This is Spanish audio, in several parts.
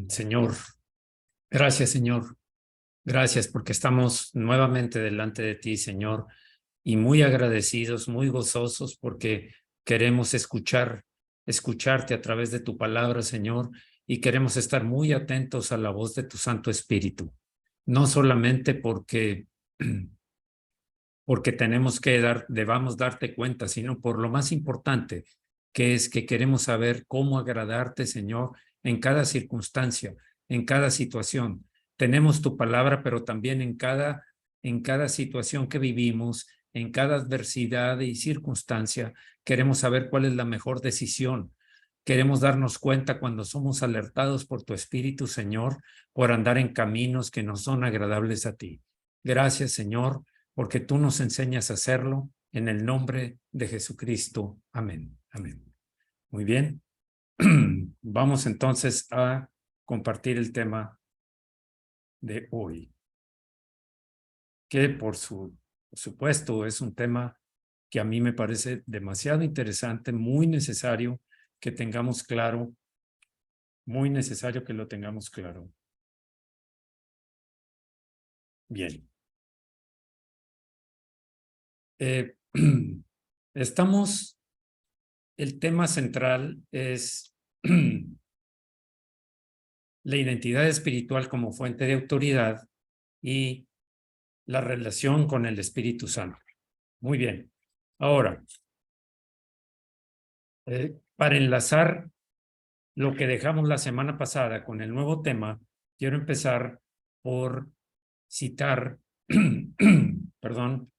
Señor, gracias, Señor. Gracias porque estamos nuevamente delante de ti, Señor, y muy agradecidos, muy gozosos porque queremos escucharte a través de tu palabra, Señor, y queremos estar muy atentos a la voz de tu Santo Espíritu. No solamente porque debamos darte cuenta, sino por lo más importante, que es que queremos saber cómo agradarte, Señor, en cada circunstancia, en cada situación. Tenemos tu palabra, pero también en cada situación que vivimos, en cada adversidad y circunstancia, queremos saber cuál es la mejor decisión. Queremos darnos cuenta cuando somos alertados por tu Espíritu, Señor, por andar en caminos que no son agradables a ti. Gracias, Señor, porque tú nos enseñas a hacerlo en el nombre de Jesucristo. Amén. Amén. Muy bien. Vamos entonces a compartir el tema de hoy, que por supuesto es un tema que a mí me parece demasiado interesante, muy necesario que tengamos claro, muy necesario que lo tengamos claro. Bien. El tema central es la identidad espiritual como fuente de autoridad y la relación con el Espíritu Santo. Muy bien. Ahora, para enlazar lo que dejamos la semana pasada con el nuevo tema, quiero empezar por citar, perdón,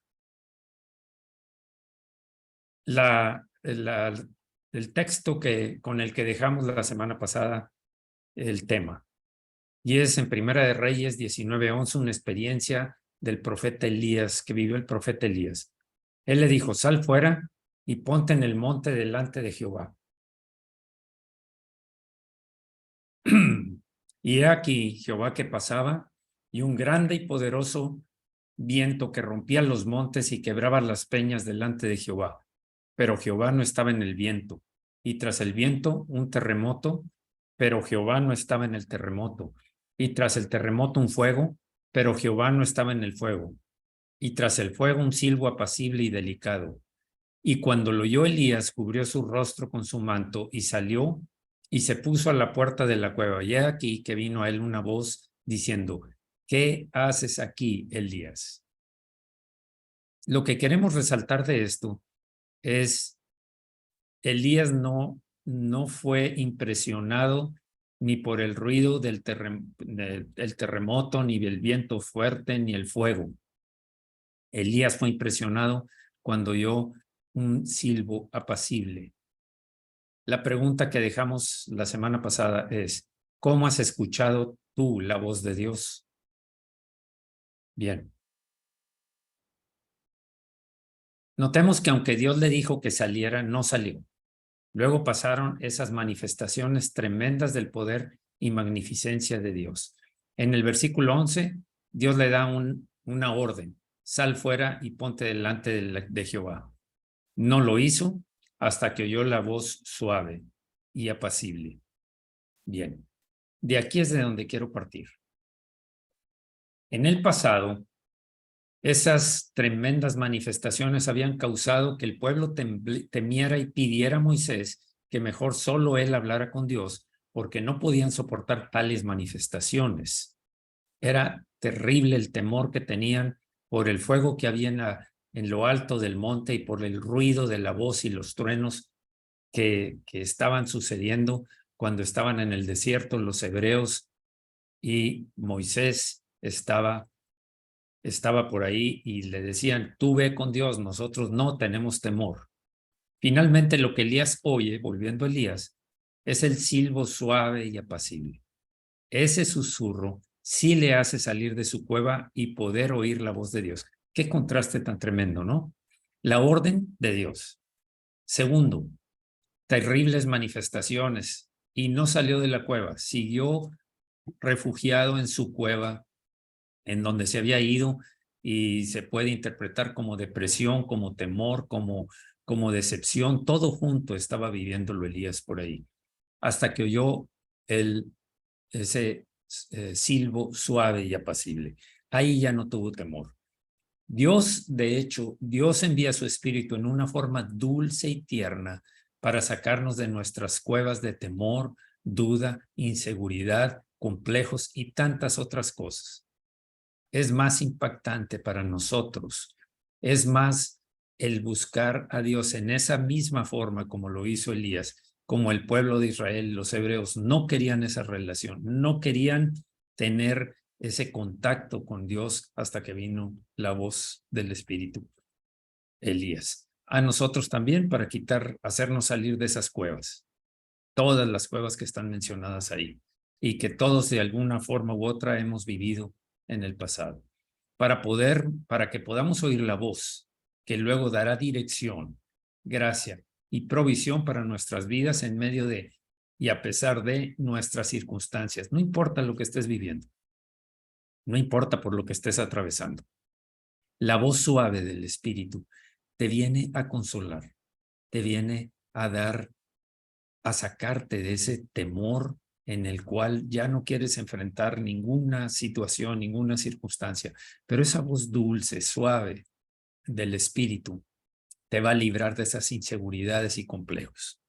el texto con el que dejamos la semana pasada el tema. Y es en Primera de Reyes 19:11, una experiencia del profeta Elías, que vivió el profeta Elías. Él le dijo: sal fuera y ponte en el monte delante de Jehová. Y he aquí Jehová que pasaba, y un grande y poderoso viento que rompía los montes y quebraba las peñas delante de Jehová. Pero Jehová no estaba en el viento. Y tras el viento un terremoto, pero Jehová no estaba en el terremoto. Y tras el terremoto un fuego, pero Jehová no estaba en el fuego. Y tras el fuego un silbo apacible y delicado. Y cuando lo oyó Elías, cubrió su rostro con su manto y salió y se puso a la puerta de la cueva. Y he aquí que vino a él una voz diciendo: ¿qué haces aquí, Elías? Lo que queremos resaltar de esto es: Elías no fue impresionado ni por el ruido del terremoto, ni del viento fuerte, ni el fuego. Elías fue impresionado cuando oyó un silbo apacible. La pregunta que dejamos la semana pasada es: ¿cómo has escuchado tú la voz de Dios? Bien. Notemos que aunque Dios le dijo que saliera, no salió. Luego pasaron esas manifestaciones tremendas del poder y magnificencia de Dios. En el versículo 11, Dios le da una orden: sal fuera y ponte delante de Jehová. No lo hizo hasta que oyó la voz suave y apacible. Bien, de aquí es de donde quiero partir. En el pasado, esas tremendas manifestaciones habían causado que el pueblo temiera y pidiera a Moisés que mejor solo él hablara con Dios, porque no podían soportar tales manifestaciones. Era terrible el temor que tenían por el fuego que había en lo alto del monte y por el ruido de la voz y los truenos que estaban sucediendo cuando estaban en el desierto los hebreos, y Moisés estaba por ahí y le decían: tú ve con Dios, nosotros no tenemos temor. Finalmente lo que Elías oye, volviendo a Elías, es el silbo suave y apacible. Ese susurro sí le hace salir de su cueva y poder oír la voz de Dios. Qué contraste tan tremendo, ¿no? La orden de Dios. Segundo, terribles manifestaciones, y no salió de la cueva, siguió refugiado en su cueva en donde se había ido, y se puede interpretar como depresión, como temor, como decepción, todo junto estaba viviéndolo Elías por ahí, hasta que oyó el ese silbo suave y apacible. Ahí ya no tuvo temor. Dios, de hecho, Dios envía su espíritu en una forma dulce y tierna para sacarnos de nuestras cuevas de temor, duda, inseguridad, complejos y tantas otras cosas. Es más impactante para nosotros. Es más el buscar a Dios en esa misma forma como lo hizo Elías, como el pueblo de Israel, los hebreos no querían esa relación, no querían tener ese contacto con Dios hasta que vino la voz del Espíritu, Elías. A nosotros también para hacernos salir de esas cuevas, todas las cuevas que están mencionadas ahí y que todos de alguna forma u otra hemos vivido en el pasado. Para que podamos oír la voz que luego dará dirección, gracia y provisión para nuestras vidas en medio de y a pesar de nuestras circunstancias. No importa lo que estés viviendo. No importa por lo que estés atravesando. La voz suave del Espíritu te viene a consolar, te viene a dar, a sacarte de ese temor en el cual ya no quieres enfrentar ninguna situación, ninguna circunstancia. Pero esa voz dulce, suave del Espíritu te va a librar de esas inseguridades y complejos.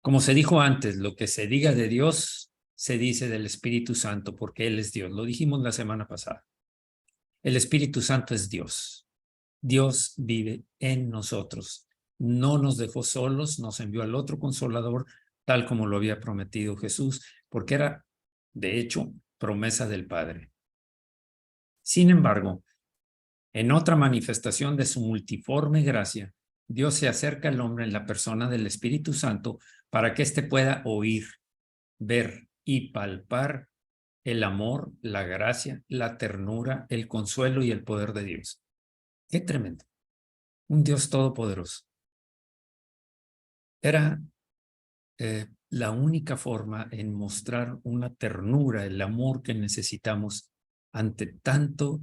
Como se dijo antes, lo que se diga de Dios se dice del Espíritu Santo porque Él es Dios. Lo dijimos la semana pasada. El Espíritu Santo es Dios. Dios vive en nosotros. No nos dejó solos, nos envió al otro consolador, tal como lo había prometido Jesús, porque era, de hecho, promesa del Padre. Sin embargo, en otra manifestación de su multiforme gracia, Dios se acerca al hombre en la persona del Espíritu Santo para que éste pueda oír, ver y palpar el amor, la gracia, la ternura, el consuelo y el poder de Dios. ¡Qué tremendo! Un Dios todopoderoso. Era la única forma en mostrar una ternura, el amor que necesitamos ante tantas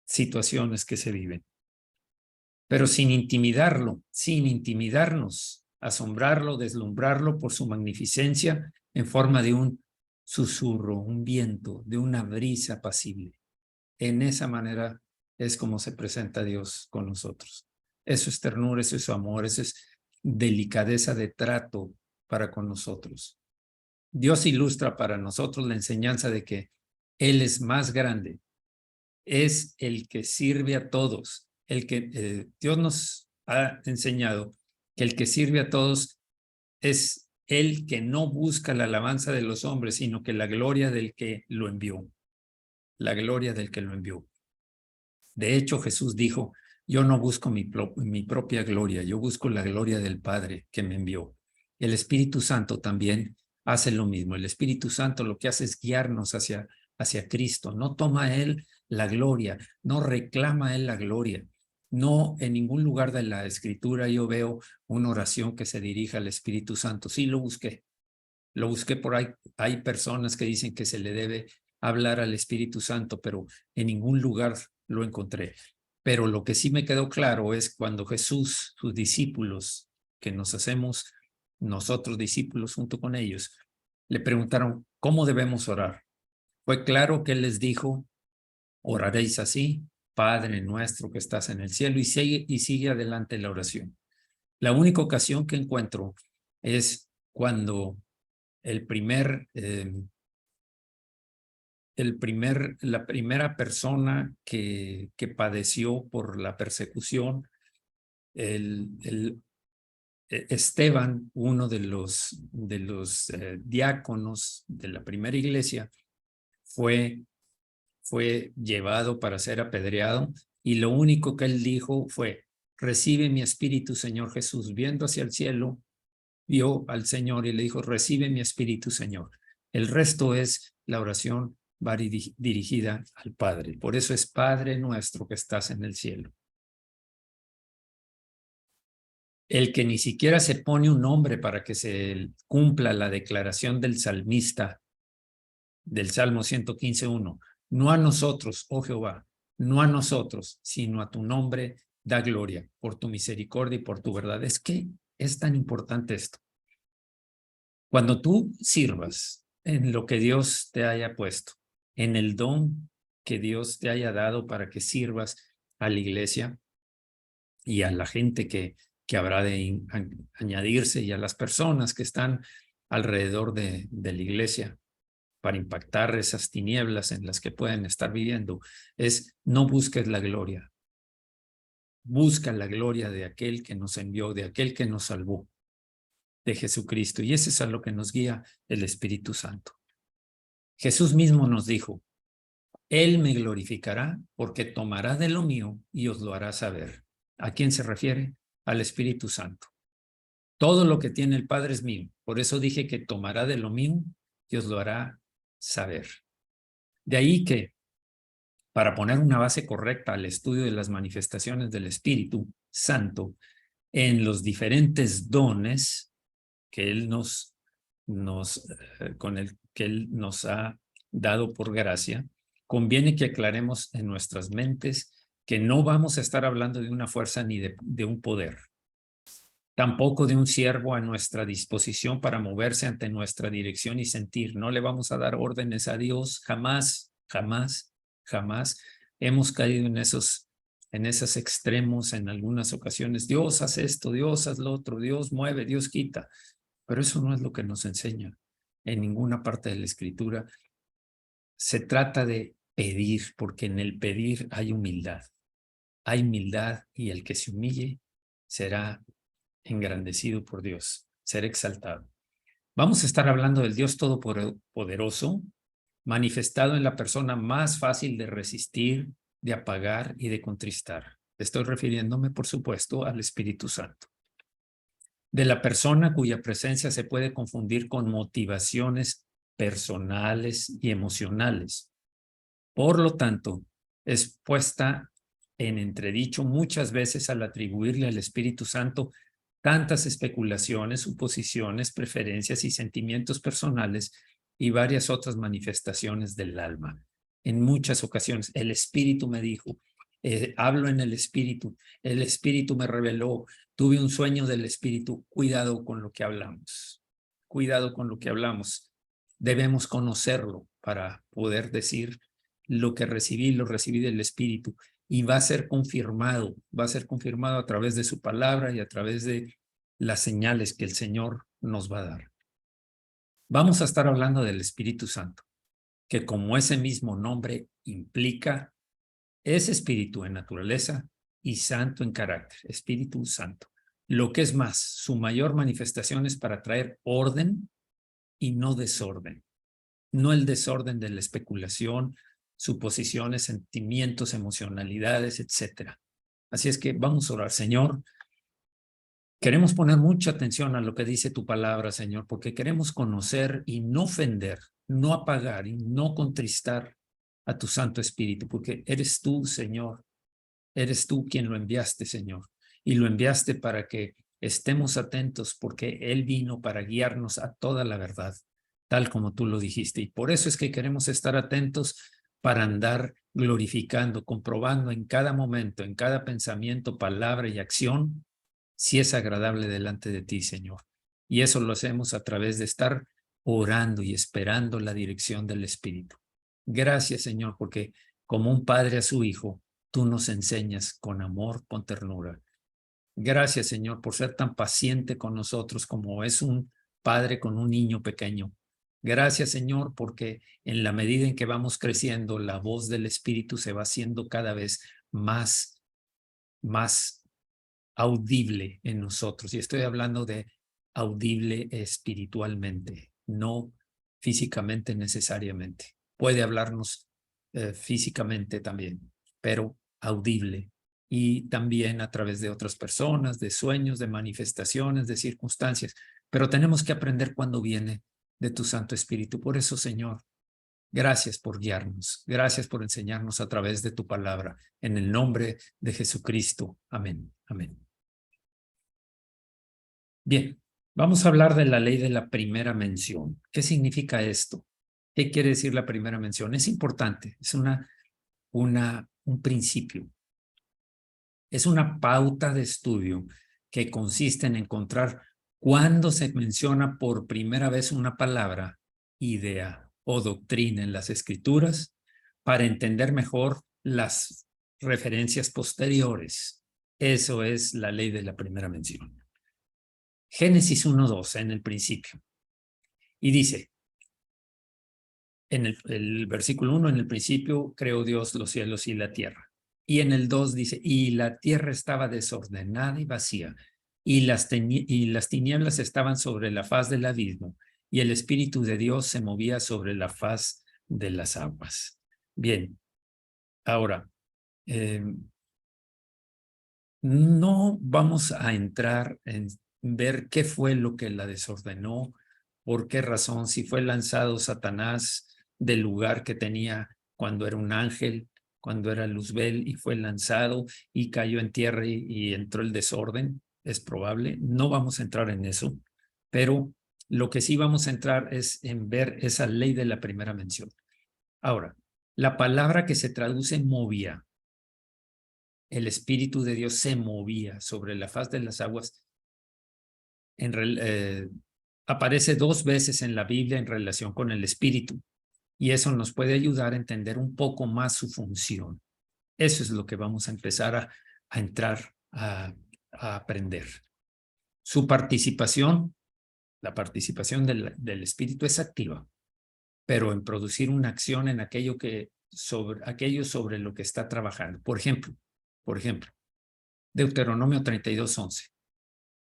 situaciones que se viven. Pero sin intimidarlo, sin intimidarnos, asombrarlo, deslumbrarlo por su magnificencia en forma de un susurro, un viento, de una brisa apacible. En esa manera es como se presenta Dios con nosotros. Eso es ternura, eso es amor, eso es delicadeza de trato para con nosotros. Dios ilustra para nosotros la enseñanza de que Él es más grande, es el que sirve a todos, Dios nos ha enseñado que el que sirve a todos es el que no busca la alabanza de los hombres, sino que la gloria del que lo envió. La gloria del que lo envió. De hecho, Jesús dijo, yo no busco mi propia gloria, yo busco la gloria del Padre que me envió. El Espíritu Santo también hace lo mismo. El Espíritu Santo lo que hace es guiarnos hacia Cristo. No toma Él la gloria, no reclama Él la gloria. No, en ningún lugar de la Escritura yo veo una oración que se dirija al Espíritu Santo. Sí, lo busqué. Lo busqué por ahí. Hay personas que dicen que se le debe hablar al Espíritu Santo, pero en ningún lugar lo encontré. Pero lo que sí me quedó claro es cuando Jesús, sus discípulos, que nos hacemos nosotros discípulos junto con ellos, le preguntaron, ¿cómo debemos orar? Fue claro que Él les dijo, oraréis así, Padre nuestro que estás en el cielo, y sigue adelante la oración. La única ocasión que encuentro es cuando la primera persona que padeció por la persecución, Esteban, uno de los diáconos de la primera iglesia, fue llevado para ser apedreado y lo único que él dijo fue, recibe mi espíritu, Señor Jesús. Viendo hacia el cielo, vio al Señor y le dijo, recibe mi espíritu, Señor. El resto es la oración va dirigida al Padre. Por eso es Padre nuestro que estás en el cielo. El que ni siquiera se pone un nombre para que se cumpla la declaración del salmista del Salmo 115:1. No a nosotros, oh Jehová, no a nosotros, sino a tu nombre da gloria por tu misericordia y por tu verdad. Es que es tan importante esto. Cuando tú sirvas, en lo que Dios te haya puesto, en el don que Dios te haya dado para que sirvas a la iglesia y a la gente que habrá de añadirse y a las personas que están alrededor de la iglesia para impactar esas tinieblas en las que pueden estar viviendo. Es no busques la gloria, busca la gloria de aquel que nos envió, de aquel que nos salvó, de Jesucristo. Y ese es a lo que nos guía el Espíritu Santo. Jesús mismo nos dijo, Él me glorificará porque tomará de lo mío y os lo hará saber. ¿A quién se refiere? Al Espíritu Santo. Todo lo que tiene el Padre es mío. Por eso dije que tomará de lo mío y os lo hará saber. De ahí que, para poner una base correcta al estudio de las manifestaciones del Espíritu Santo en los diferentes dones que Él con el que Él nos ha dado por gracia, conviene que aclaremos en nuestras mentes que no vamos a estar hablando de una fuerza ni de un poder, tampoco de un siervo a nuestra disposición para moverse ante nuestra dirección y sentir. No le vamos a dar órdenes a Dios, jamás, jamás, jamás. Hemos caído en esos extremos en algunas ocasiones. Dios hace esto, Dios hace lo otro, Dios mueve, Dios quita. Pero eso no es lo que nos enseña en ninguna parte de la Escritura. Se trata de pedir, porque en el pedir hay humildad. Hay humildad y el que se humille será engrandecido por Dios, será exaltado. Vamos a estar hablando del Dios Todopoderoso, manifestado en la persona más fácil de resistir, de apagar y de contristar. Estoy refiriéndome, por supuesto, al Espíritu Santo. De la persona cuya presencia se puede confundir con motivaciones personales y emocionales. Por lo tanto, es puesta en entredicho muchas veces al atribuirle al Espíritu Santo tantas especulaciones, suposiciones, preferencias y sentimientos personales y varias otras manifestaciones del alma. En muchas ocasiones, el Espíritu me dijo, hablo en el Espíritu me reveló, tuve un sueño del Espíritu. Cuidado con lo que hablamos, cuidado con lo que hablamos. Debemos conocerlo para poder decir lo que recibí, lo recibí del Espíritu. Y va a ser confirmado a través de su palabra y a través de las señales que el Señor nos va a dar. Vamos a estar hablando del Espíritu Santo, que como ese mismo nombre implica, es espíritu en naturaleza y santo en carácter, Espíritu Santo. Lo que es más, su mayor manifestación es para traer orden y no desorden. No el desorden de la especulación, suposiciones, sentimientos, emocionalidades, etc. Así es que vamos a orar. Señor, queremos poner mucha atención a lo que dice tu palabra, Señor, porque queremos conocer y no ofender, no apagar y no contristar a tu Santo Espíritu, porque eres tú, Señor, eres tú quien lo enviaste, Señor, y lo enviaste para que estemos atentos, porque Él vino para guiarnos a toda la verdad, tal como tú lo dijiste. Y por eso es que queremos estar atentos para andar glorificando, comprobando en cada momento, en cada pensamiento, palabra y acción, si es agradable delante de ti, Señor. Y eso lo hacemos a través de estar orando y esperando la dirección del Espíritu. Gracias, Señor, porque como un padre a su hijo, tú nos enseñas con amor, con ternura. Gracias, Señor, por ser tan paciente con nosotros como es un padre con un niño pequeño. Gracias, Señor, porque en la medida en que vamos creciendo, la voz del Espíritu se va haciendo cada vez más audible en nosotros. Y estoy hablando de audible espiritualmente, no físicamente necesariamente. Puede hablarnos físicamente también, pero audible. Y también a través de otras personas, de sueños, de manifestaciones, de circunstancias. Pero tenemos que aprender cuando viene de tu Santo Espíritu. Por eso, Señor, gracias por guiarnos. Gracias por enseñarnos a través de tu palabra. En el nombre de Jesucristo. Amén. Amén. Bien, vamos a hablar de la ley de la primera mención. ¿Qué significa esto? ¿Qué quiere decir la primera mención? Es importante, es un principio. Es una pauta de estudio que consiste en encontrar cuándo se menciona por primera vez una palabra idea o doctrina en las Escrituras para entender mejor las referencias posteriores. Eso es la ley de la primera mención. Génesis 1:2, en el principio. Y dice, en el versículo 1, en el principio creó Dios los cielos y la tierra. Y en el 2 dice, y la tierra estaba desordenada y vacía, y las tinieblas estaban sobre la faz del abismo, y el Espíritu de Dios se movía sobre la faz de las aguas. Bien, ahora, no vamos a entrar en ver qué fue lo que la desordenó, por qué razón, si fue lanzado Satanás del lugar que tenía cuando era un ángel, cuando era Luzbel, y fue lanzado y cayó en tierra y entró el desorden, es probable. No vamos a entrar en eso, pero lo que sí vamos a entrar es en ver esa ley de la primera mención. Ahora, la palabra que se traduce movía, el Espíritu de Dios se movía sobre la faz de las aguas, aparece 2 veces en la Biblia en relación con el Espíritu, y eso nos puede ayudar a entender un poco más su función. Eso es lo que vamos a empezar a entrar a aprender. Su participación, la participación del Espíritu es activa, pero en producir una acción en aquello sobre lo que está trabajando. Por ejemplo, Deuteronomio 32:11.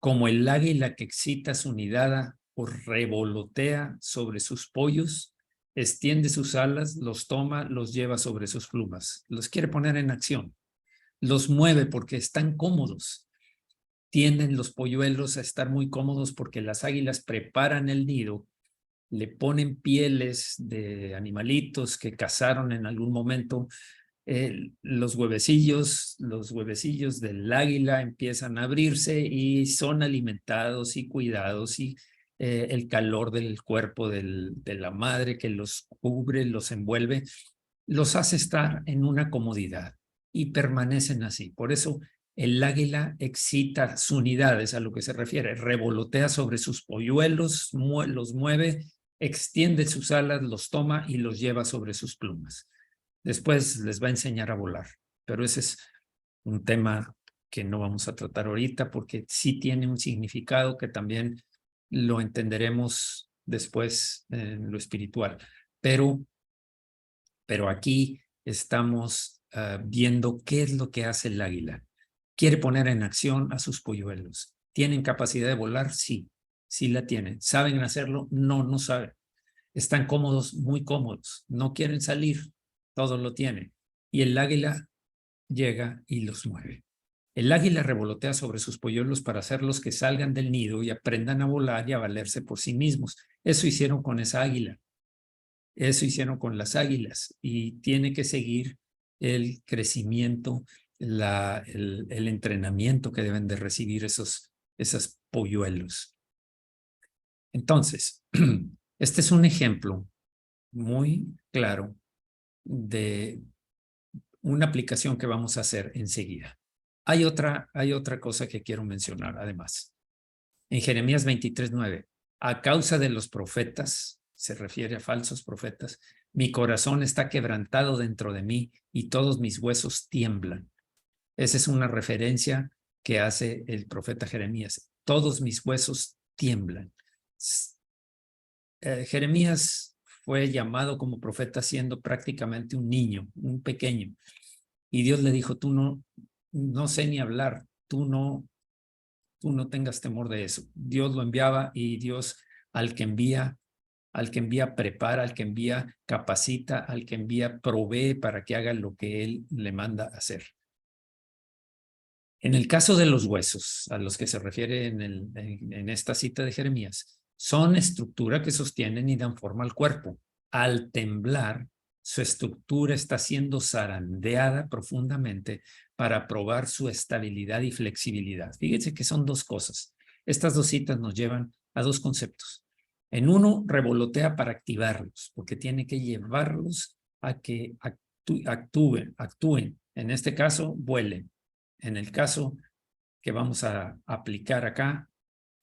Como el águila que excita su nidada o revolotea sobre sus pollos, extiende sus alas, los toma, los lleva sobre sus plumas. Los quiere poner en acción. Los mueve porque están cómodos. Tienden los polluelos a estar muy cómodos porque las águilas preparan el nido, le ponen pieles de animalitos que cazaron en algún momento. Los huevecillos del águila empiezan a abrirse y son alimentados y cuidados, y el calor del cuerpo de la madre que los cubre, los envuelve, los hace estar en una comodidad y permanecen así. Por eso el águila excita su unidad, es a lo que se refiere, revolotea sobre sus polluelos, los mueve, extiende sus alas, los toma y los lleva sobre sus plumas. Después les va a enseñar a volar, pero ese es un tema que no vamos a tratar ahorita porque sí tiene un significado que también lo entenderemos después en lo espiritual. Pero aquí estamos viendo qué es lo que hace el águila. Quiere poner en acción a sus polluelos. ¿Tienen capacidad de volar? Sí, sí la tienen. ¿Saben hacerlo? No, no saben. Están cómodos, muy cómodos. No quieren salir, todo lo tienen. Y el águila llega y los mueve. El águila revolotea sobre sus polluelos para hacerlos que salgan del nido y aprendan a volar y a valerse por sí mismos. Eso hicieron con esa águila. Eso hicieron con las águilas, y tiene que seguir el crecimiento, el entrenamiento que deben de recibir esos polluelos. Entonces, este es un ejemplo muy claro de una aplicación que vamos a hacer enseguida. Hay otra cosa que quiero mencionar además. En Jeremías 23:9, a causa de los profetas, se refiere a falsos profetas, mi corazón está quebrantado dentro de mí y todos mis huesos tiemblan. Esa es una referencia que hace el profeta Jeremías. Todos mis huesos tiemblan. Jeremías fue llamado como profeta siendo prácticamente un niño, un pequeño. Y Dios le dijo, tú no sé ni hablar, tú no tengas temor de eso. Dios lo enviaba, y Dios al que envía prepara, al que envía capacita, al que envía provee para que haga lo que él le manda hacer. En el caso de los huesos, a los que se refiere en esta cita de Jeremías, son estructura que sostienen y dan forma al cuerpo. Al temblar, su estructura está siendo zarandeada profundamente para probar su estabilidad y flexibilidad. Fíjense que son 2 cosas. Estas 2 citas nos llevan a 2 conceptos. En uno, revolotea para activarlos, porque tiene que llevarlos a que actúen. En este caso, vuelen. En el caso que vamos a aplicar acá,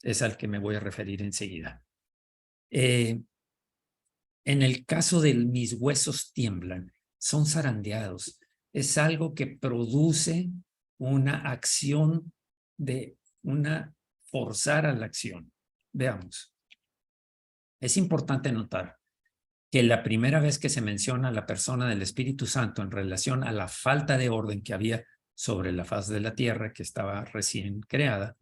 es al que me voy a referir enseguida. En el caso de mis huesos tiemblan, son zarandeados. Es algo que produce una acción de forzar a la acción. Veamos. Es importante notar que la primera vez que se menciona la persona del Espíritu Santo en relación a la falta de orden que había sobre la faz de la tierra, que estaba recién creada,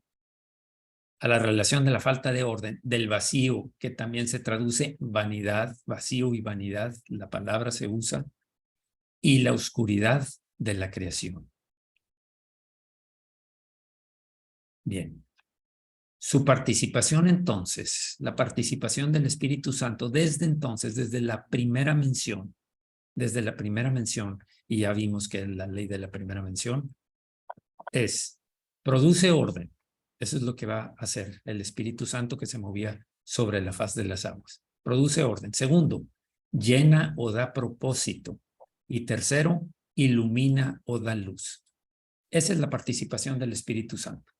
a la relación de la falta de orden, del vacío, que también se traduce vanidad, vacío y vanidad, la palabra se usa, y la oscuridad de la creación. Bien. Su participación entonces, la participación del Espíritu Santo desde entonces, desde la primera mención, y ya vimos que la ley de la primera mención produce orden. Eso es lo que va a hacer el Espíritu Santo que se movía sobre la faz de las aguas. Produce orden. Segundo, llena o da propósito. Y tercero, ilumina o da luz. Esa es la participación del Espíritu Santo.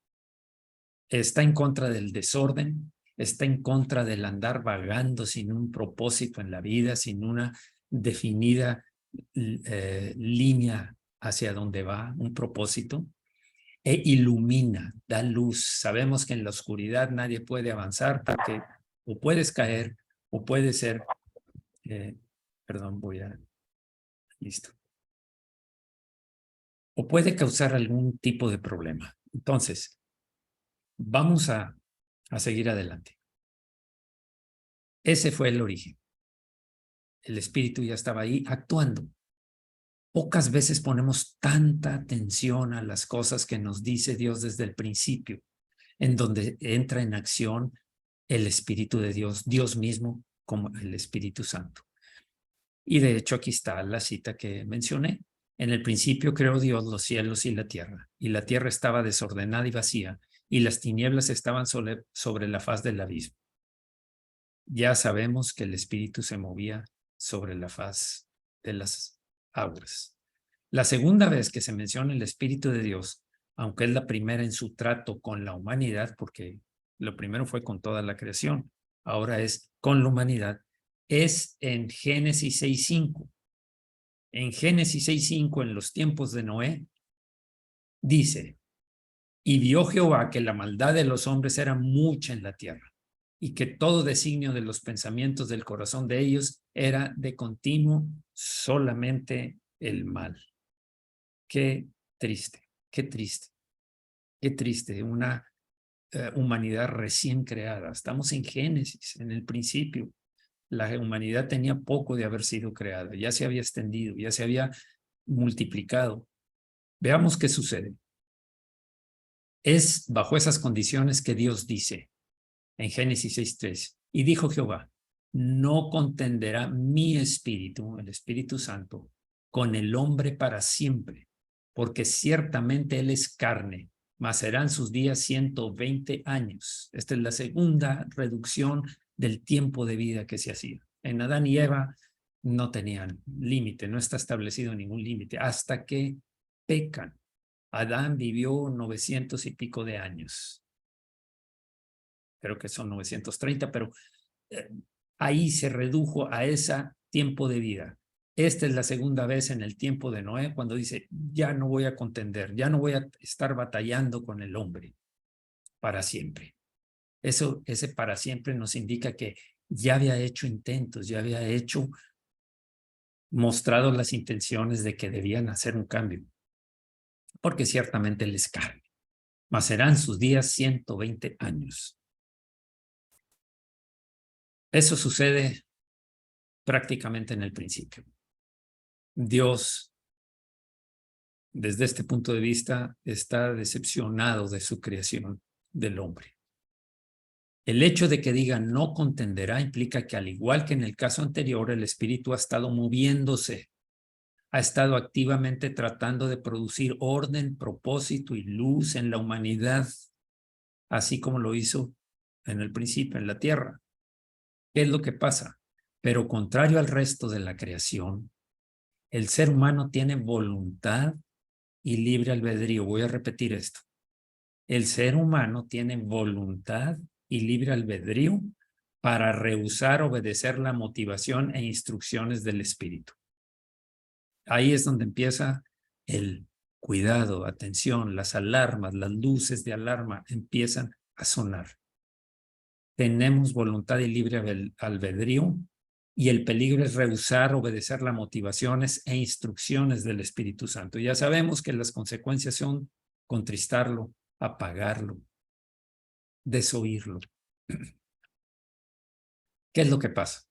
Está en contra del desorden, está en contra del andar vagando sin un propósito en la vida, sin una definida línea hacia dónde va, un propósito. E ilumina, da luz. Sabemos que en la oscuridad nadie puede avanzar porque o puedes caer o puede ser, listo, o puede causar algún tipo de problema. Entonces, vamos a seguir adelante. Ese fue el origen. El espíritu ya estaba ahí actuando. Pocas veces ponemos tanta atención a las cosas que nos dice Dios desde el principio, en donde entra en acción el Espíritu de Dios, Dios mismo como el Espíritu Santo. Y de hecho aquí está la cita que mencioné. En el principio creó Dios los cielos y la tierra estaba desordenada y vacía, y las tinieblas estaban sobre la faz del abismo. Ya sabemos que el Espíritu se movía sobre la faz de las aguas. La segunda vez que se menciona el Espíritu de Dios, aunque es la primera en su trato con la humanidad, porque lo primero fue con toda la creación, ahora es con la humanidad, es en Génesis 6:5. En Génesis 6:5, en los tiempos de Noé, dice, y vio Jehová que la maldad de los hombres era mucha en la tierra, y que todo designio de los pensamientos del corazón de ellos era de continuo solamente el mal. Qué triste, qué triste, qué triste, una humanidad recién creada. Estamos en Génesis, en el principio. La humanidad tenía poco de haber sido creada, ya se había extendido, ya se había multiplicado. Veamos qué sucede. Es bajo esas condiciones que Dios dice en Génesis 6:3, y dijo Jehová, no contenderá mi espíritu, el Espíritu Santo, con el hombre para siempre, porque ciertamente él es carne, mas serán sus días 120 años. Esta es la segunda reducción del tiempo de vida que se hacía. En Adán y Eva no tenían límite, no está establecido ningún límite, hasta que pecan. Adán vivió 900 y pico de años. Creo que son 930, pero ahí se redujo a ese tiempo de vida. Esta es la segunda vez en el tiempo de Noé cuando dice, ya no voy a contender, ya no voy a estar batallando con el hombre para siempre. Ese para siempre nos indica que ya había hecho intentos, ya había mostrado las intenciones de que debían hacer un cambio, porque ciertamente él es carne, mas serán sus días 120 años. Eso sucede prácticamente en el principio. Dios, desde este punto de vista, está decepcionado de su creación del hombre. El hecho de que diga no contenderá implica que, al igual que en el caso anterior, el espíritu ha estado moviéndose, ha estado activamente tratando de producir orden, propósito y luz en la humanidad, así como lo hizo en el principio en la tierra. ¿Qué es lo que pasa? Pero contrario al resto de la creación, el ser humano tiene voluntad y libre albedrío. Voy a repetir esto. El ser humano tiene voluntad y libre albedrío para rehusar obedecer la motivación e instrucciones del Espíritu. Ahí es donde empieza el cuidado, atención, las alarmas, las luces de alarma empiezan a sonar. Tenemos voluntad y libre albedrío y el peligro es rehusar obedecer las motivaciones e instrucciones del Espíritu Santo. Ya sabemos que las consecuencias son contristarlo, apagarlo, desoírlo. ¿Qué es lo que pasa?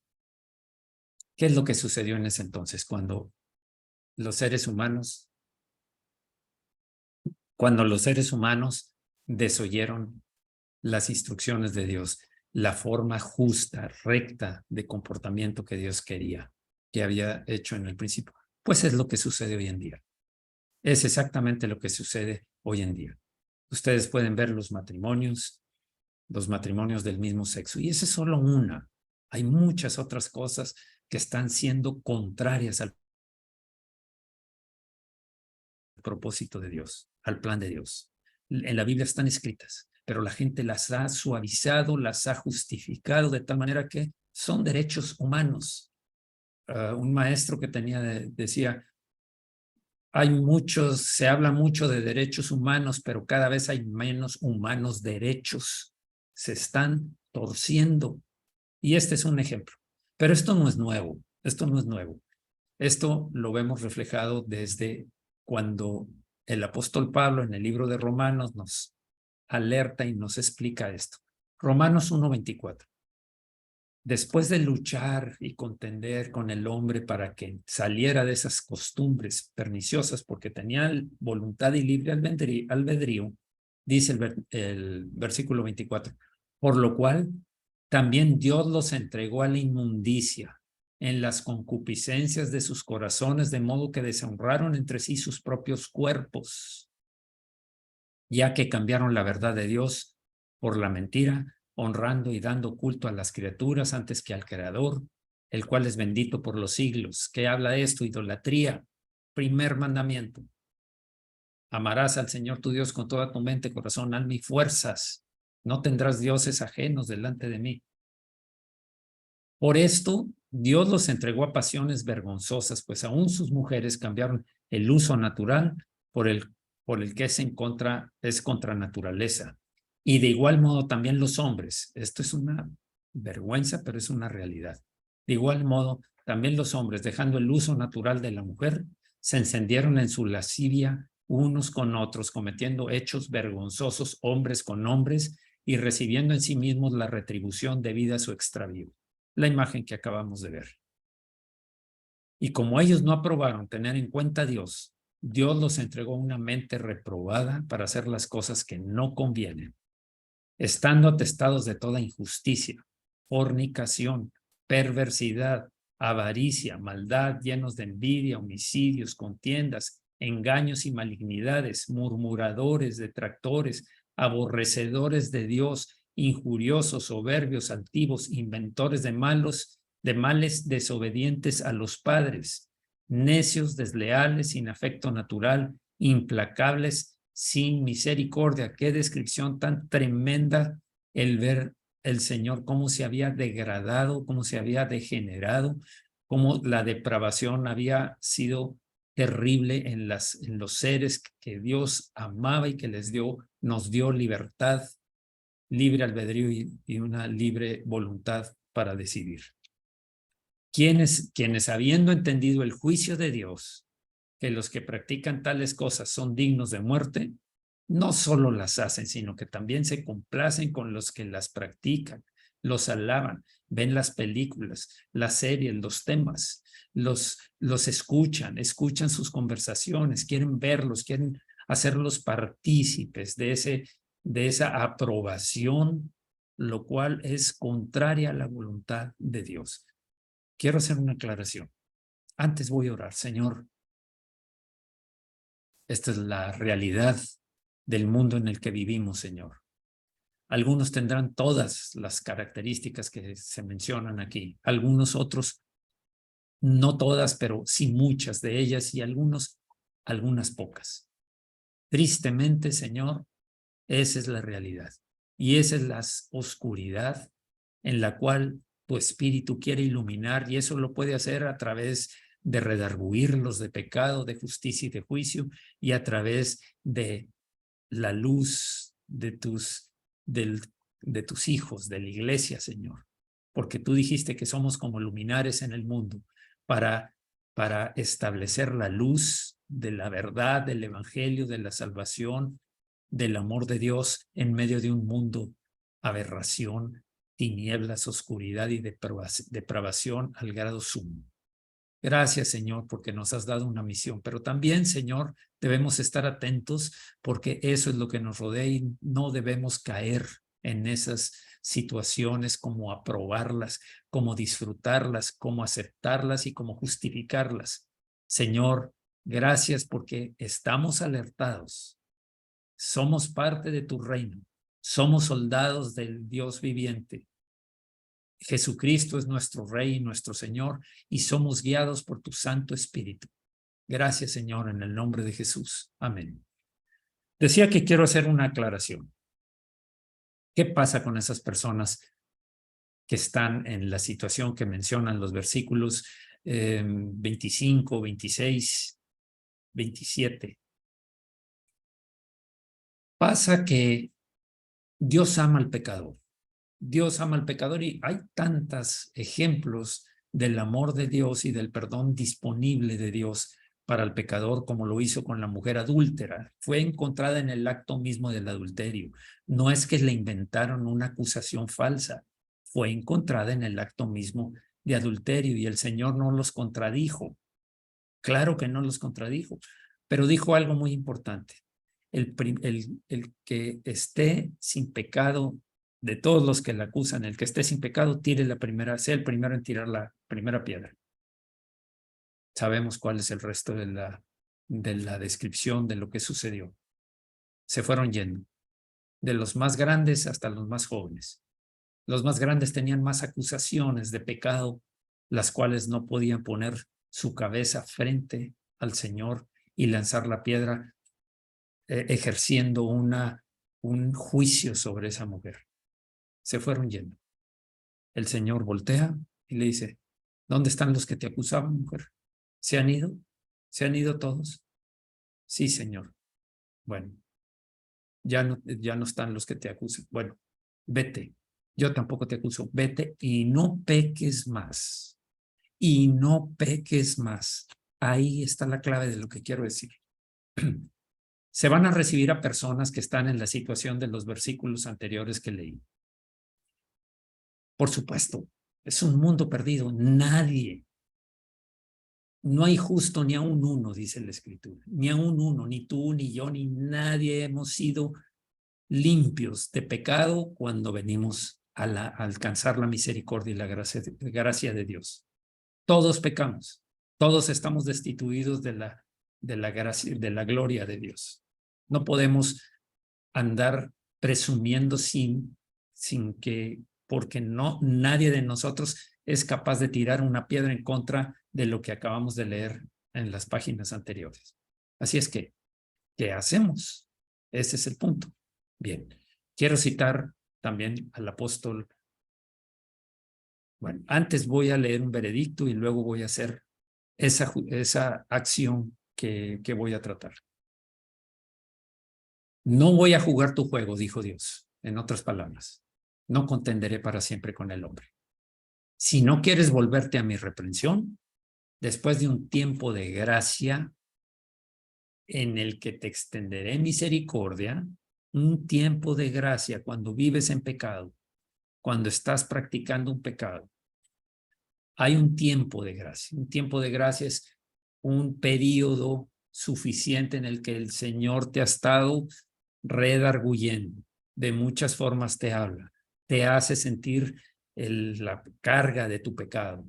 ¿Qué es lo que sucedió en ese entonces cuando los seres humanos desoyeron las instrucciones de Dios, la forma justa, recta de comportamiento que Dios quería, que había hecho en el principio? Pues es lo que sucede hoy en día. Es exactamente lo que sucede hoy en día. Ustedes pueden ver los matrimonios del mismo sexo, y esa es solo una. Hay muchas otras cosas que están siendo contrarias al propósito de Dios, al plan de Dios. En la Biblia están escritas, pero la gente las ha suavizado, las ha justificado de tal manera que son derechos humanos. Un maestro que tenía decía, se habla mucho de derechos humanos, pero cada vez hay menos humanos derechos. Se están torciendo. Y este es un ejemplo. Pero esto no es nuevo. Esto lo vemos reflejado desde cuando el apóstol Pablo en el libro de Romanos nos alerta y nos explica esto. Romanos 1:24. Después de luchar y contender con el hombre para que saliera de esas costumbres perniciosas, porque tenía voluntad y libre albedrío, dice el versículo 24, por lo cual también Dios los entregó a la inmundicia en las concupiscencias de sus corazones, de modo que deshonraron entre sí sus propios cuerpos, ya que cambiaron la verdad de Dios por la mentira, honrando y dando culto a las criaturas antes que al Creador, el cual es bendito por los siglos. ¿Qué habla esto? Idolatría. Primer mandamiento. Amarás al Señor tu Dios con toda tu mente, corazón, alma y fuerzas. No tendrás dioses ajenos delante de mí. Por esto, Dios los entregó a pasiones vergonzosas, pues aún sus mujeres cambiaron el uso natural por el que es contra naturaleza. Y de igual modo también los hombres. Esto es una vergüenza, pero es una realidad. De igual modo, también los hombres, dejando el uso natural de la mujer, se encendieron en su lascivia unos con otros, cometiendo hechos vergonzosos hombres con hombres y recibiendo en sí mismos la retribución debida a su extravío. La imagen que acabamos de ver. Y como ellos no aprobaron tener en cuenta a Dios, Dios los entregó una mente reprobada para hacer las cosas que no convienen, estando atestados de toda injusticia, fornicación, perversidad, avaricia, maldad, llenos de envidia, homicidios, contiendas, engaños y malignidades, murmuradores, detractores, aborrecedores de Dios, injuriosos, soberbios, altivos, inventores de males, desobedientes a los padres, necios, desleales, sin afecto natural, implacables, sin misericordia. Qué descripción tan tremenda el ver el Señor cómo se había degradado, cómo se había degenerado, cómo la depravación había sido terrible en los seres que Dios amaba y que nos dio libertad, libre albedrío y una libre voluntad para decidir. Quienes habiendo entendido el juicio de Dios, que los que practican tales cosas son dignos de muerte, no solo las hacen, sino que también se complacen con los que las practican, los alaban, ven las películas, las series, los temas, los escuchan sus conversaciones, quieren verlos, quieren hacerlos partícipes de esa aprobación, lo cual es contraria a la voluntad de Dios. Quiero hacer una aclaración. Antes voy a orar. Señor, esta es la realidad del mundo en el que vivimos, Señor. Algunos tendrán todas las características que se mencionan aquí. Algunos otros, no todas, pero sí muchas de ellas y algunas pocas. Tristemente, Señor, esa es la realidad. Y esa es la oscuridad en la cual tu espíritu quiere iluminar, y eso lo puede hacer a través de redarguirlos de pecado, de justicia y de juicio, y a través de la luz de tus hijos, de la iglesia, Señor. Porque tú dijiste que somos como luminares en el mundo para establecer la luz de la verdad, del evangelio, de la salvación, del amor de Dios en medio de un mundo, aberración, tinieblas, oscuridad y depravación al grado sumo. Gracias, Señor, porque nos has dado una misión, pero también, Señor, debemos estar atentos porque eso es lo que nos rodea y no debemos caer en esas situaciones, como aprobarlas, como disfrutarlas, como aceptarlas y como justificarlas. Señor, gracias porque estamos alertados. Somos parte de tu reino. Somos soldados del Dios viviente. Jesucristo es nuestro Rey, nuestro Señor, y somos guiados por tu Santo Espíritu. Gracias, Señor, en el nombre de Jesús. Amén. Decía que quiero hacer una aclaración. ¿Qué pasa con esas personas que están en la situación que mencionan los versículos 25, 26, 27? Pasa que Dios ama al pecador. Dios ama al pecador y hay tantos ejemplos del amor de Dios y del perdón disponible de Dios para el pecador, como lo hizo con la mujer adúltera. Fue encontrada en el acto mismo del adulterio. No es que le inventaron una acusación falsa, fue encontrada en el acto mismo de adulterio y el Señor no los contradijo. Claro que no los contradijo, pero dijo algo muy importante. El que esté sin pecado, de todos los que la acusan, el que esté sin pecado, sea el primero en tirar la primera piedra. Sabemos cuál es el resto de la descripción de lo que sucedió. Se fueron yendo, de los más grandes hasta los más jóvenes. Los más grandes tenían más acusaciones de pecado, las cuales no podían poner su cabeza frente al Señor y lanzar la piedra, ejerciendo un juicio sobre esa mujer. Se fueron yendo. El Señor voltea y le dice, ¿dónde están los que te acusaban, mujer? ¿Se han ido? ¿Se han ido todos? Sí, Señor. Bueno, ya no están los que te acusan. Bueno, vete. Yo tampoco te acuso. Vete y no peques más. Y no peques más. Ahí está la clave de lo que quiero decir. Se van a recibir a personas que están en la situación de los versículos anteriores que leí. Por supuesto, es un mundo perdido. Nadie, no hay justo ni a un uno, dice la Escritura. Ni a un uno, ni tú, ni yo, ni nadie hemos sido limpios de pecado cuando venimos a alcanzar la misericordia y la gracia de Dios. Todos pecamos, todos estamos destituidos de la gracia, de la gloria de Dios. No podemos andar presumiendo porque nadie de nosotros es capaz de tirar una piedra en contra de lo que acabamos de leer en las páginas anteriores. Así es que, ¿qué hacemos? Ese es el punto. Bien, quiero citar también al apóstol. Bueno, antes voy a leer un veredicto y luego voy a hacer esa acción que voy a tratar. No voy a jugar tu juego, dijo Dios. En otras palabras, no contenderé para siempre con el hombre. Si no quieres volverte a mi reprensión, después de un tiempo de gracia en el que te extenderé misericordia, un tiempo de gracia cuando vives en pecado, cuando estás practicando un pecado, hay un tiempo de gracia. Un tiempo de gracia es un periodo suficiente en el que el Señor te ha estado redarguyendo. De muchas formas te habla, te hace sentir la carga de tu pecado.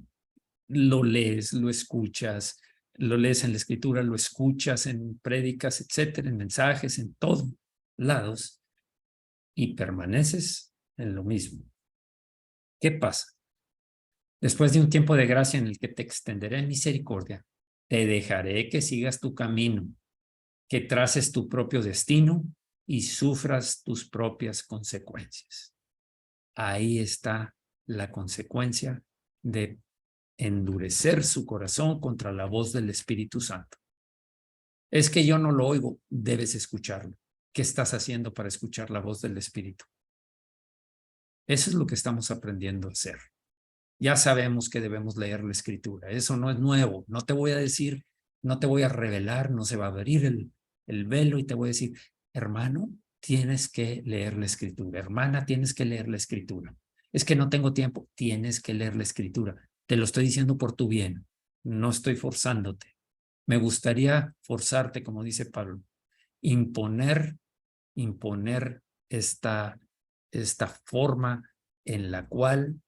Lo lees, lo escuchas, lo lees en la Escritura, lo escuchas en prédicas, etcétera, en mensajes, en todos lados, y permaneces en lo mismo. ¿Qué pasa? Después de un tiempo de gracia en el que te extenderé en misericordia, te dejaré que sigas tu camino, que traces tu propio destino y sufras tus propias consecuencias. Ahí está la consecuencia de endurecer su corazón contra la voz del Espíritu Santo. Es que yo no lo oigo, debes escucharlo. ¿Qué estás haciendo para escuchar la voz del Espíritu? Eso es lo que estamos aprendiendo a hacer. Ya sabemos que debemos leer la Escritura. Eso no es nuevo. No te voy a decir, no te voy a revelar, no se va a abrir el velo y te voy a decir, hermano, tienes que leer la Escritura. Hermana, tienes que leer la Escritura. Es que no tengo tiempo. Tienes que leer la Escritura. Te lo estoy diciendo por tu bien. No estoy forzándote. Me gustaría forzarte, como dice Pablo, imponer esta forma en la cual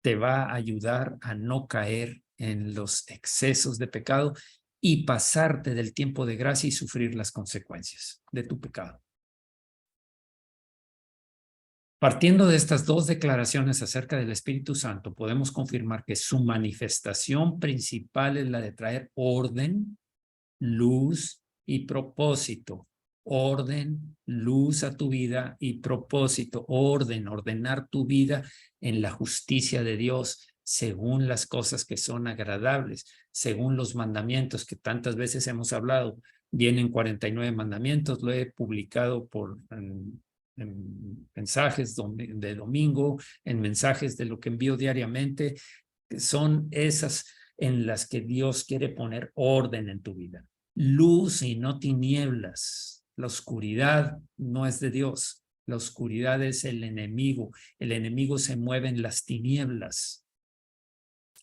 te va a ayudar a no caer en los excesos de pecado y pasarte del tiempo de gracia y sufrir las consecuencias de tu pecado. Partiendo de estas dos declaraciones acerca del Espíritu Santo, podemos confirmar que su manifestación principal es la de traer orden, luz y propósito. Orden, luz a tu vida y propósito. Ordenar tu vida en la justicia de Dios, según las cosas que son agradables, según los mandamientos que tantas veces hemos hablado. Vienen 49 mandamientos, lo he publicado en mensajes de domingo, en mensajes de lo que envío diariamente, que son esas en las que Dios quiere poner orden en tu vida. Luz y no tinieblas. La oscuridad no es de Dios. La oscuridad es el enemigo. El enemigo se mueve en las tinieblas.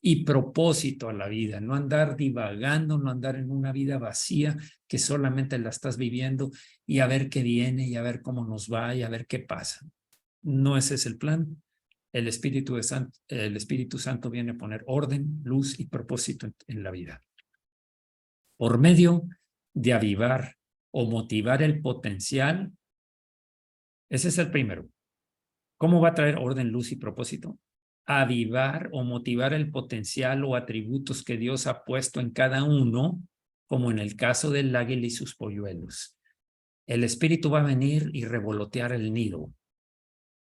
Y propósito a la vida, no andar divagando, no andar en una vida vacía que solamente la estás viviendo y a ver qué viene y a ver cómo nos va y a ver qué pasa. No ese es el plan. El Espíritu Santo viene a poner orden, luz y propósito en la vida. Por medio de avivar o motivar el potencial. Ese es el primero. ¿Cómo va a traer orden, luz y propósito? Avivar o motivar el potencial o atributos que Dios ha puesto en cada uno, como en el caso del águila y sus polluelos. El Espíritu va a venir y revolotear el nido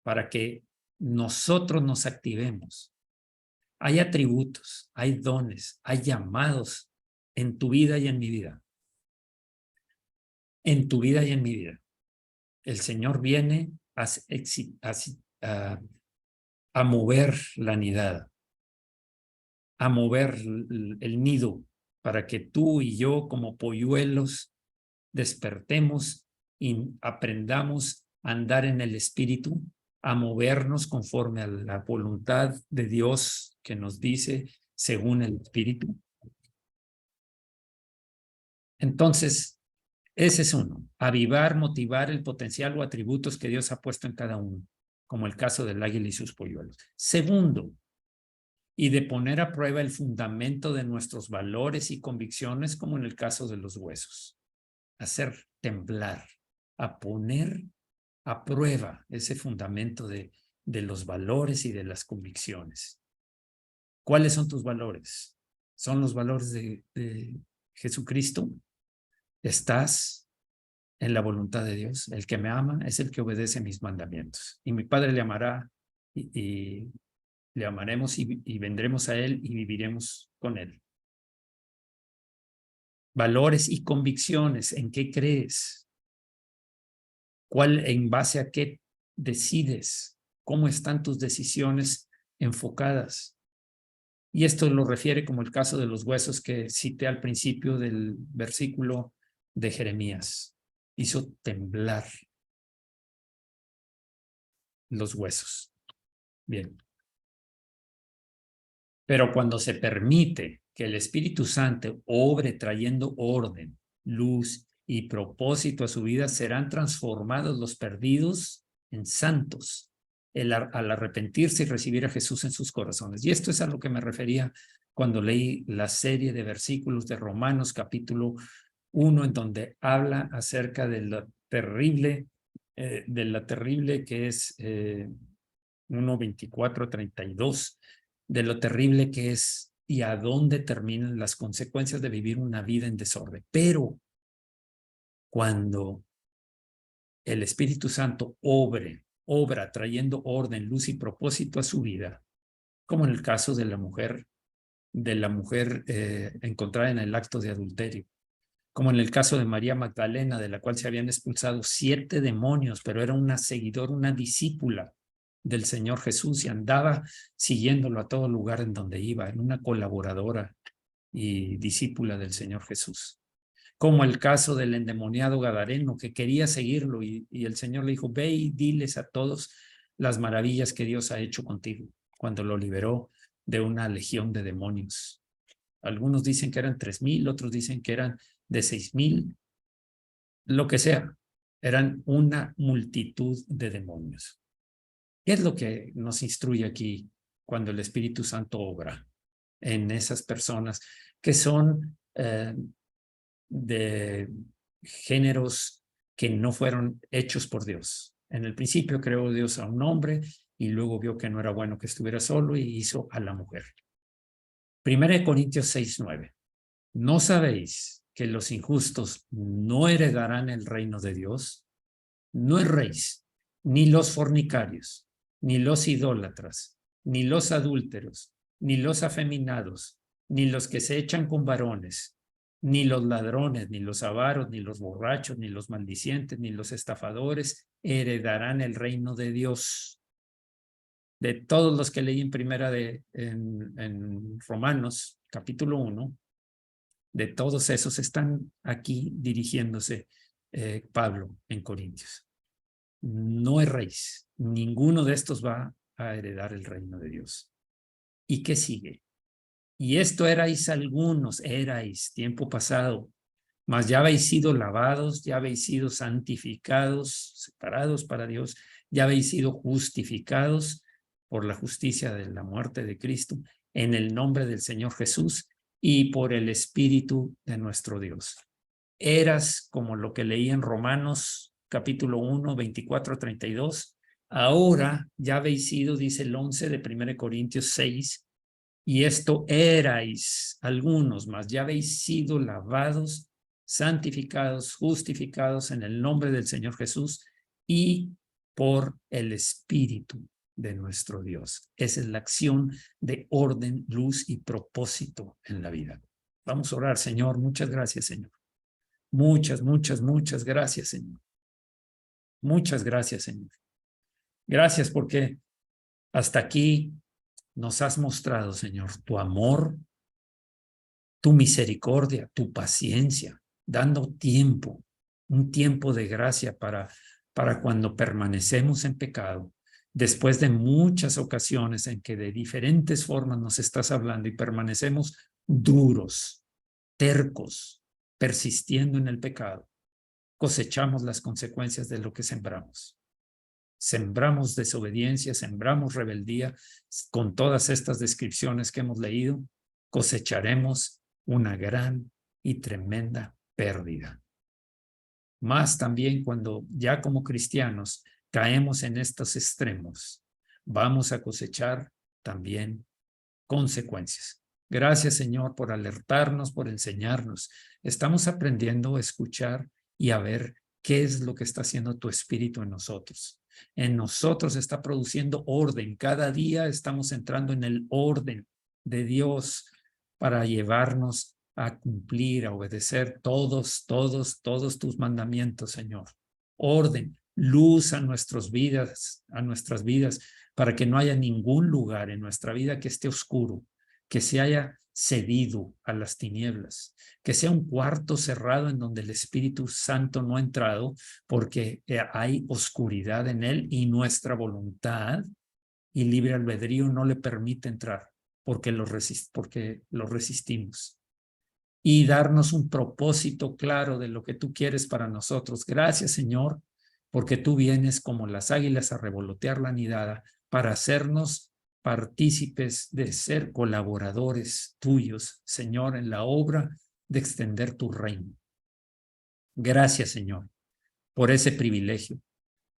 para que nosotros nos activemos. Hay atributos, hay dones, hay llamados en tu vida y en mi vida. En tu vida y en mi vida. El Señor viene a mover la nidada, a mover el nido para que tú y yo como polluelos despertemos y aprendamos a andar en el Espíritu, a movernos conforme a la voluntad de Dios que nos dice según el Espíritu. Entonces, ese es uno, avivar, motivar el potencial o atributos que Dios ha puesto en cada uno, como el caso del águila y sus polluelos. Segundo, y de poner a prueba el fundamento de nuestros valores y convicciones, como en el caso de los huesos. Hacer temblar, a poner a prueba ese fundamento de los valores y de las convicciones. ¿Cuáles son tus valores? ¿Son los valores de Jesucristo? ¿Estás en la voluntad de Dios? El que me ama es el que obedece mis mandamientos. Y mi Padre le amará y le amaremos y vendremos a Él y viviremos con Él. Valores y convicciones, ¿en qué crees? ¿En base a qué decides? ¿Cómo están tus decisiones enfocadas? Y esto lo refiere como el caso de los huesos que cité al principio del versículo de Jeremías. Hizo temblar los huesos. Bien. Pero cuando se permite que el Espíritu Santo obre trayendo orden, luz y propósito a su vida, serán transformados los perdidos en santos al arrepentirse y recibir a Jesús en sus corazones. Y esto es a lo que me refería cuando leí la serie de versículos de Romanos capítulo 1, en donde habla acerca de lo terrible, que es 1:24-32, de lo terrible que es y a dónde terminan las consecuencias de vivir una vida en desorden. Pero cuando el Espíritu Santo obra trayendo orden, luz y propósito a su vida, como en el caso de la mujer encontrada en el acto de adulterio, como en el caso de María Magdalena, de la cual se habían expulsado 7 demonios, pero era una seguidora, una discípula del Señor Jesús y andaba siguiéndolo a todo lugar en donde iba, en una colaboradora y discípula del Señor Jesús. Como el caso del endemoniado Gadareno, que quería seguirlo y el Señor le dijo, ve y diles a todos las maravillas que Dios ha hecho contigo, cuando lo liberó de una legión de demonios. Algunos dicen que eran 3,000, otros dicen que eran de 6,000, lo que sea. Eran una multitud de demonios. ¿Qué es lo que nos instruye aquí cuando el Espíritu Santo obra en esas personas que son de géneros que no fueron hechos por Dios? En el principio creó Dios a un hombre y luego vio que no era bueno que estuviera solo y hizo a la mujer. 1 Corintios 6:9. ¿No sabéis que los injustos no heredarán el reino de Dios? No erréis, ni los fornicarios, ni los idólatras, ni los adúlteros, ni los afeminados, ni los que se echan con varones, ni los ladrones, ni los avaros, ni los borrachos, ni los maldicientes, ni los estafadores heredarán el reino de Dios. De todos los que leí en Romanos, capítulo 1, de todos esos están aquí dirigiéndose Pablo en Corintios. No erréis, ninguno de estos va a heredar el reino de Dios. ¿Y qué sigue? Y esto erais algunos, tiempo pasado, mas ya habéis sido lavados, ya habéis sido santificados, separados para Dios, ya habéis sido justificados por la justicia de la muerte de Cristo, en el nombre del Señor Jesús y por el Espíritu de nuestro Dios. Eras como lo que leí en Romanos capítulo 1, 24-32. Ahora ya habéis sido, dice el 11 de 1 Corintios 6, y esto erais algunos, mas ya habéis sido lavados, santificados, justificados en el nombre del Señor Jesús y por el Espíritu de nuestro Dios. Esa es la acción de orden, luz y propósito en la vida. Vamos a orar, Señor. Muchas gracias, Señor. Muchas, muchas, muchas gracias, Señor. Muchas gracias, Señor. Gracias porque hasta aquí nos has mostrado, Señor, tu amor, tu misericordia, tu paciencia, dando tiempo, un tiempo de gracia para cuando permanecemos en pecado, después de muchas ocasiones en que de diferentes formas nos estás hablando y permanecemos duros, tercos, persistiendo en el pecado, cosechamos las consecuencias de lo que sembramos. Sembramos desobediencia, sembramos rebeldía. Con todas estas descripciones que hemos leído, cosecharemos una gran y tremenda pérdida. Más también cuando ya como cristianos caemos en estos extremos, vamos a cosechar también consecuencias. Gracias, Señor, por alertarnos, por enseñarnos. Estamos aprendiendo a escuchar y a ver qué es lo que está haciendo tu Espíritu en nosotros. En nosotros está produciendo orden. Cada día estamos entrando en el orden de Dios para llevarnos a cumplir, a obedecer todos tus mandamientos, Señor. Orden, luz a nuestras vidas, para que no haya ningún lugar en nuestra vida que esté oscuro, que se haya cedido a las tinieblas, que sea un cuarto cerrado en donde el Espíritu Santo no ha entrado porque hay oscuridad en él y nuestra voluntad y libre albedrío no le permite entrar porque lo resistimos. Y darnos un propósito claro de lo que tú quieres para nosotros. Gracias, Señor, porque tú vienes como las águilas a revolotear la nidada para hacernos partícipes de ser colaboradores tuyos, Señor, en la obra de extender tu reino. Gracias, Señor, por ese privilegio.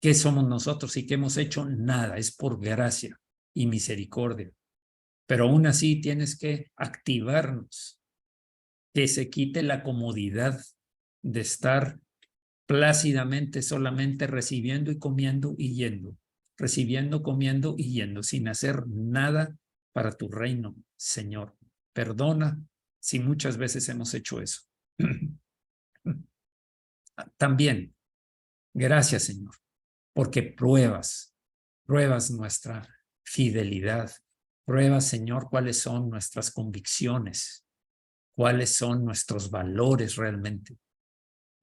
¿Qué somos nosotros y qué hemos hecho? Nada, es por gracia y misericordia. Pero aún así tienes que activarnos, que se quite la comodidad de estar plácidamente solamente recibiendo y comiendo y yendo, recibiendo, comiendo y yendo, sin hacer nada para tu reino, Señor. Perdona si muchas veces hemos hecho eso. También, gracias, Señor, porque pruebas nuestra fidelidad. Pruebas, Señor, cuáles son nuestras convicciones, cuáles son nuestros valores realmente,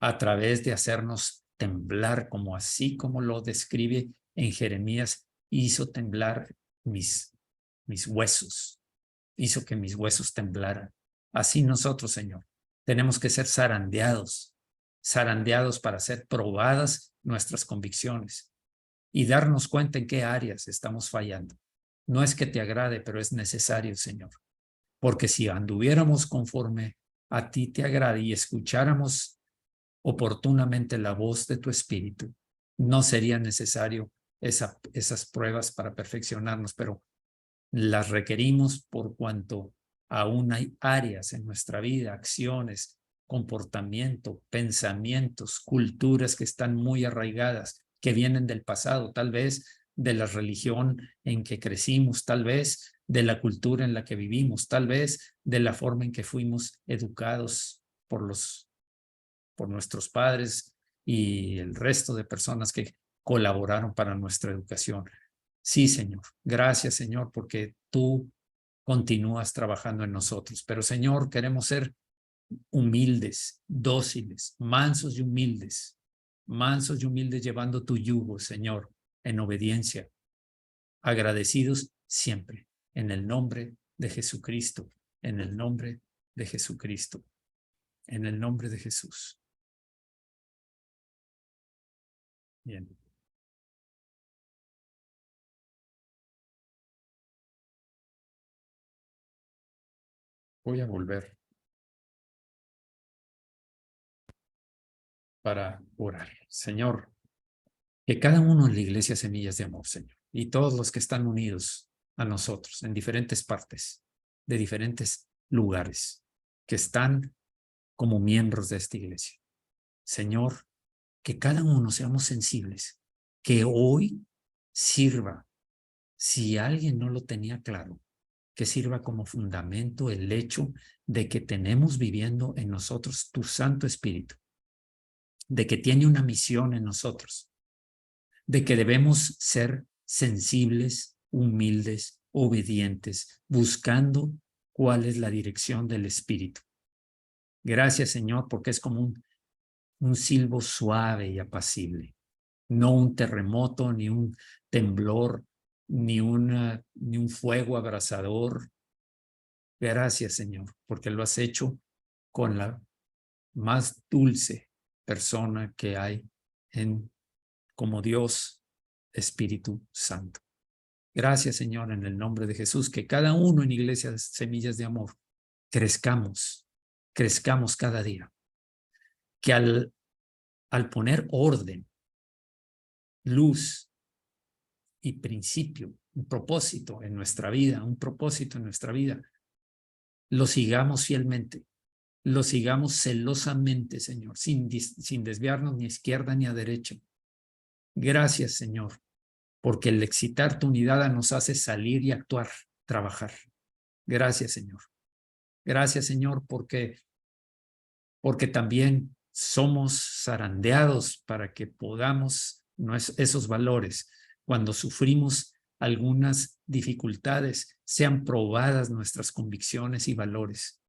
a través de hacernos temblar, como así como lo describe en Jeremías, hizo temblar mis huesos, hizo que mis huesos temblaran. Así nosotros, Señor, tenemos que ser zarandeados para ser probadas nuestras convicciones y darnos cuenta en qué áreas estamos fallando. No es que te agrade, pero es necesario, Señor, porque si anduviéramos conforme a ti te agrade y escucháramos oportunamente la voz de tu Espíritu, no sería necesario esas pruebas para perfeccionarnos, pero las requerimos por cuanto aún hay áreas en nuestra vida, acciones, comportamiento, pensamientos, culturas que están muy arraigadas, que vienen del pasado, tal vez de la religión en que crecimos, tal vez de la cultura en la que vivimos, tal vez de la forma en que fuimos educados por nuestros padres y el resto de personas que colaboraron para nuestra educación. Sí, Señor. Gracias, Señor, porque tú continúas trabajando en nosotros. Pero, Señor, queremos ser humildes, dóciles, mansos y humildes, llevando tu yugo, Señor, en obediencia, agradecidos siempre, en el nombre de Jesucristo, en el nombre de Jesucristo, en el nombre de Jesús. Bien. Voy a volver para orar. Señor, que cada uno en la iglesia Semillas de Amor, Señor, y todos los que están unidos a nosotros en diferentes partes, de diferentes lugares, que están como miembros de esta iglesia. Señor, que cada uno seamos sensibles, que hoy sirva, si alguien no lo tenía claro, que sirva como fundamento el hecho de que tenemos viviendo en nosotros tu Santo Espíritu, de que tiene una misión en nosotros, de que debemos ser sensibles, humildes, obedientes, buscando cuál es la dirección del Espíritu. Gracias, Señor, porque es como un silbo suave y apacible, no un terremoto, ni un temblor, ni un fuego abrasador. Gracias, Señor, porque lo has hecho con la más dulce persona que hay como Dios, Espíritu Santo. Gracias, Señor, en el nombre de Jesús, que cada uno en Iglesias Semillas de Amor crezcamos cada día, que al poner orden, luz y principio, un propósito en nuestra vida, lo sigamos fielmente, lo sigamos celosamente, Señor, sin desviarnos ni a izquierda ni a derecha. Gracias, Señor, porque el excitar tu unidad nos hace salir y actuar, trabajar. Gracias, Señor. Gracias, Señor, porque también somos zarandeados para que podamos esos valores, cuando sufrimos algunas dificultades, sean probadas nuestras convicciones y valores.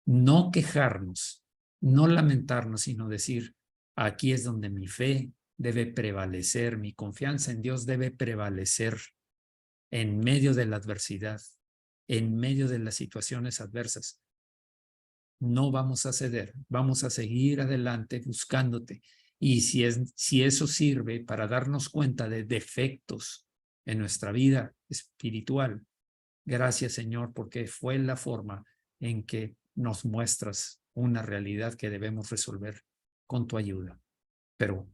No quejarnos, no lamentarnos, sino decir, aquí es donde mi fe debe prevalecer, mi confianza en Dios debe prevalecer en medio de la adversidad, en medio de las situaciones adversas. No vamos a ceder, vamos a seguir adelante buscándote. Y si eso sirve para darnos cuenta de defectos en nuestra vida espiritual, gracias, Señor, porque fue la forma en que nos muestras una realidad que debemos resolver con tu ayuda. Pero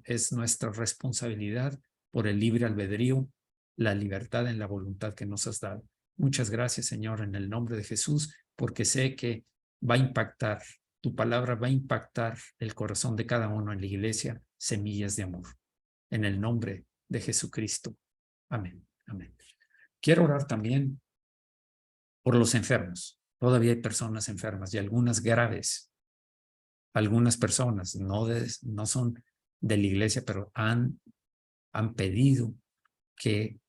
es nuestra responsabilidad por el libre albedrío, la libertad en la voluntad que nos has dado. Muchas gracias, Señor, en el nombre de Jesús, porque sé que va a impactar, tu palabra va a impactar el corazón de cada uno en la iglesia, Semillas de Amor. En el nombre de Jesucristo. Amén. Amén. Quiero orar también por los enfermos. Todavía hay personas enfermas y algunas graves. Algunas personas no son de la iglesia, pero han pedido que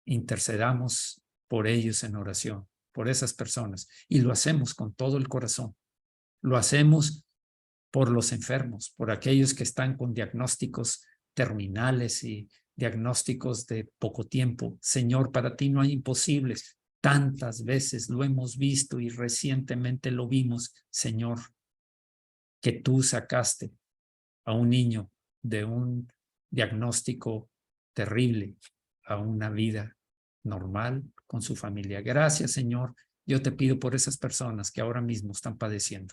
intercedamos por ellos en oración, por esas personas. Y lo hacemos con todo el corazón. Lo hacemos por los enfermos, por aquellos que están con diagnósticos terminales y diagnósticos de poco tiempo. Señor, para ti no hay imposibles. Tantas veces lo hemos visto y recientemente lo vimos, Señor, que tú sacaste a un niño de un diagnóstico terrible a una vida normal con su familia. Gracias, Señor. Yo te pido por esas personas que ahora mismo están padeciendo.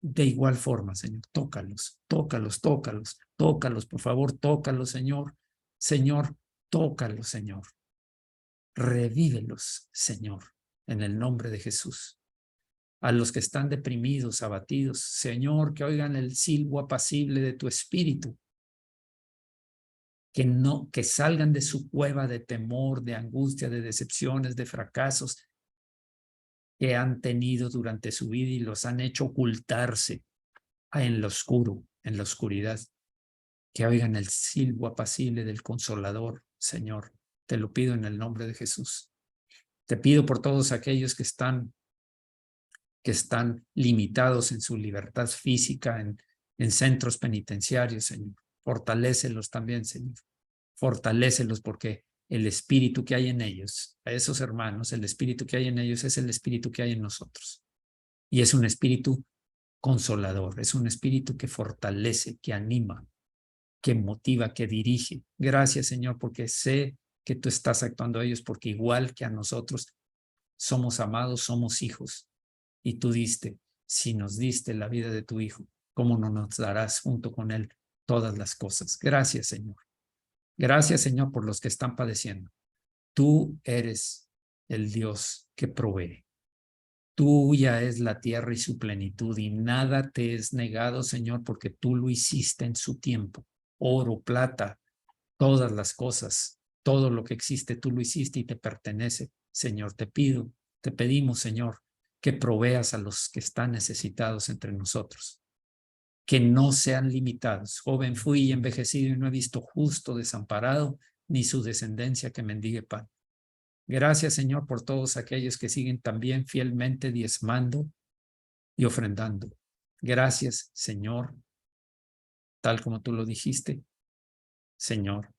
De igual forma, Señor, tócalos, tócalos, tócalos, tócalos, por favor, tócalos, Señor. Señor, tócalos, Señor. Revívelos, Señor, en el nombre de Jesús. A los que están deprimidos, abatidos, Señor, que oigan el silbo apacible de tu espíritu, que salgan de su cueva de temor, de angustia, de decepciones, de fracasos que han tenido durante su vida y los han hecho ocultarse en lo oscuro, en la oscuridad. Que oigan el silbo apacible del Consolador, Señor. Te lo pido en el nombre de Jesús. Te pido por todos aquellos que están limitados en su libertad física, en centros penitenciarios, Señor. Fortalécelos también, Señor. Fortalécelos porque el espíritu que hay en ellos, a esos hermanos, el espíritu que hay en ellos es el espíritu que hay en nosotros. Y es un espíritu consolador, es un espíritu que fortalece, que anima, que motiva, que dirige. Gracias, Señor, porque sé que tú estás actuando a ellos, porque igual que a nosotros somos amados, somos hijos. Y tú diste, si nos diste la vida de tu Hijo, ¿cómo no nos darás junto con Él todas las cosas? Gracias, Señor. Gracias, Señor, por los que están padeciendo. Tú eres el Dios que provee. Tuya es la tierra y su plenitud, y nada te es negado, Señor, porque tú lo hiciste en su tiempo. Oro, plata, todas las cosas, todo lo que existe, tú lo hiciste y te pertenece. Señor, te pedimos, Señor, que proveas a los que están necesitados entre nosotros, que no sean limitados. Joven fui y envejecido y no he visto justo desamparado, ni su descendencia que mendigue pan. Gracias, Señor, por todos aquellos que siguen también fielmente diezmando y ofrendando. Gracias, Señor, tal como tú lo dijiste, Señor,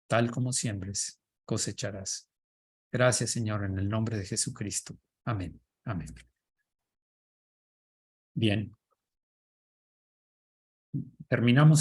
tal como siembres, cosecharás. Gracias, Señor, en el nombre de Jesucristo. Amén. Amén. Bien. Terminamos.